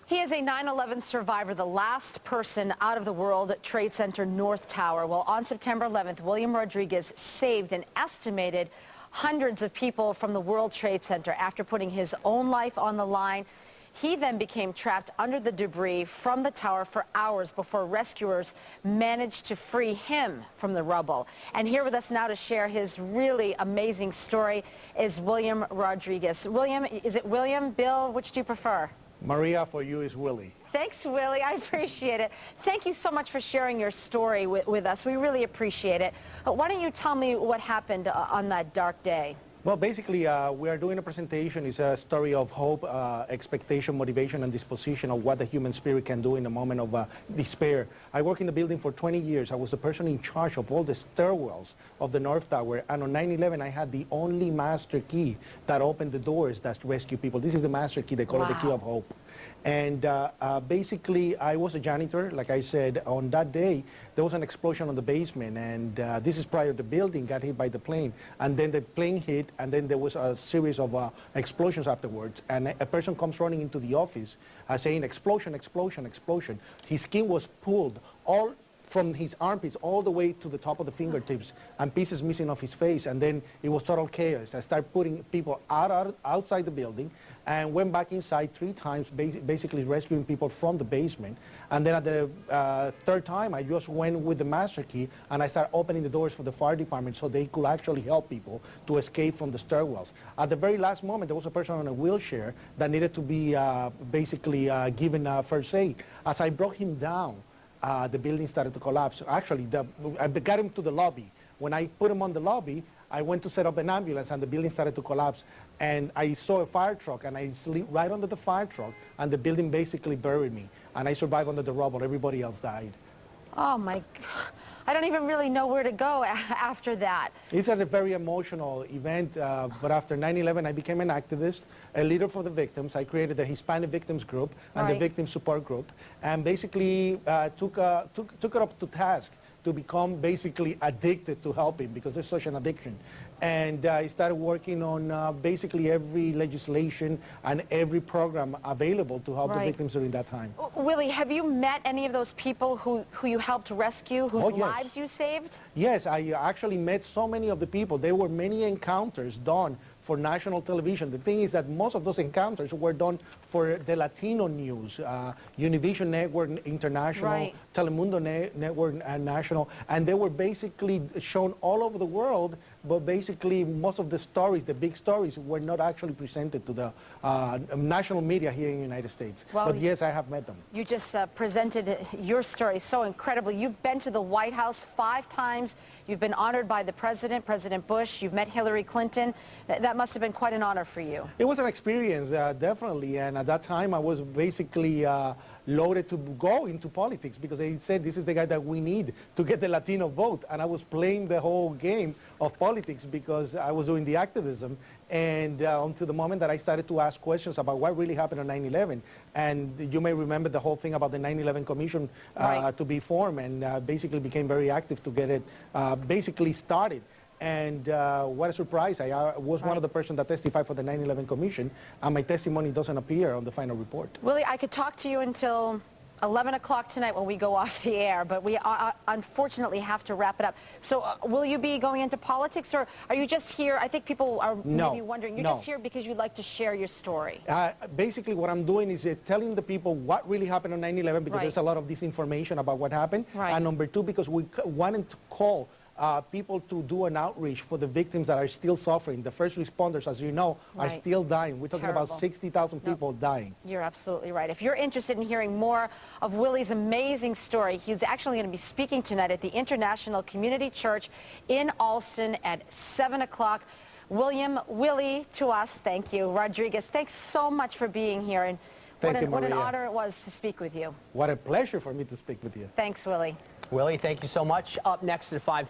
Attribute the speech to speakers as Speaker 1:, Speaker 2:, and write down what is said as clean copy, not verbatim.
Speaker 1: He is a 9/11 survivor, the last person out of the World Trade Center North Tower. Well, on September 11th, William Rodriguez saved an estimated hundreds of people from the World Trade Center after putting his own life on the line. He then became trapped under the debris from the tower for hours before rescuers managed to free him from the rubble. And here with us now to share his really amazing story is William Rodriguez. William, is it William, Bill, which do you prefer?
Speaker 2: Maria, for you is Willie.
Speaker 1: Thanks, Willie. I appreciate it. Thank you so much for sharing your story with us. We really appreciate it. Why don't you tell me what happened on that dark day?
Speaker 2: Well, basically, we are doing a presentation. It's a story of hope, expectation, motivation, and disposition of what the human spirit can do in a moment of despair. I worked in the building for 20 years. I was the person in charge of all the stairwells of the North Tower. And on 9/11, I had the only master key that opened the doors that rescue people. This is the master key. They call it the key of hope. And basically, I was a janitor. Like I said, on that day, there was an explosion on the basement. And this is prior to the building got hit by the plane. And then the plane hit, and then there was a series of explosions afterwards. And a person comes running into the office saying, explosion, explosion, explosion. His skin was pulled all from his armpits all the way to the top of the fingertips, and pieces missing off his face. And then it was total chaos. I started putting people outside the building and went back inside 3 times, basically rescuing people from the basement. And then at the third time, I just went with the master key and I started opening the doors for the fire department so they could actually help people to escape from the stairwells. At the very last moment, there was a person on a wheelchair that needed to be basically given first aid. As I brought him down, the building started to collapse. Actually, I got him to the lobby. When I put him on the lobby, I went to set up an ambulance, and the building started to collapse. And I saw a fire truck, and I slid right under the fire truck, and the building basically buried me. And I survived under the rubble. Everybody else died.
Speaker 1: Oh, my God. I don't even really know where to go after that.
Speaker 2: It's a very emotional event, but after 9/11, I became an activist, a leader for the victims. I created the Hispanic Victims Group and the Victim Support Group, and basically took it up to task to become basically addicted to helping, because there's such an addiction. And I started working on basically every legislation and every program available to help the victims during that time.
Speaker 1: Willie, have you met any of those people who you helped rescue, whose lives you saved?
Speaker 2: Yes, I actually met so many of the people. There were many encounters done for national television. The thing is that most of those encounters were done for the Latino news, Univision Network International, Telemundo Network National, and they were basically shown all over the world, but basically most of the stories, the big stories, were not actually presented to the national media here in the United States. Well, but yes, I have met them.
Speaker 1: You just presented your story so incredibly. You've been to the White House 5 times. You've been honored by the president, President Bush. You've met Hillary Clinton. That must have been quite an honor for you.
Speaker 2: It was an experience, definitely. And at that time, I was basically loaded to go into politics, because they said this is the guy that we need to get the Latino vote. And I was playing the whole game of politics because I was doing the activism. And until the moment that I started to ask questions about what really happened on 9/11. And you may remember the whole thing about the 9/11 Commission to be formed, and basically became very active to get it basically started. And what a surprise. I was one of the persons that testified for the 9/11 Commission, and my testimony doesn't appear on the final report.
Speaker 1: Willie, I could talk to you until 11 o'clock tonight when we go off the air, but we unfortunately have to wrap it up. So will you be going into politics, or are you just here? I think people are maybe wondering. You're just here because you'd like to share your story.
Speaker 2: Basically, what I'm doing is telling the people what really happened on 9/11, because there's a lot of disinformation about what happened. And number 2, because we wanted to call people to do an outreach for the victims that are still suffering. The first responders, as you know, are still dying. We're talking about 60,000 people dying.
Speaker 1: You're absolutely right. If you're interested in hearing more of Willie's amazing story, he's actually going to be speaking tonight at the International Community Church in Allston at 7 o'clock. Willie, to us, thank you. Rodriguez, thanks so much for being here. And what an honor it was to speak with you.
Speaker 2: What a pleasure for me to speak with you.
Speaker 1: Thanks, Willie.
Speaker 3: Willie, thank you so much. Up next at 5.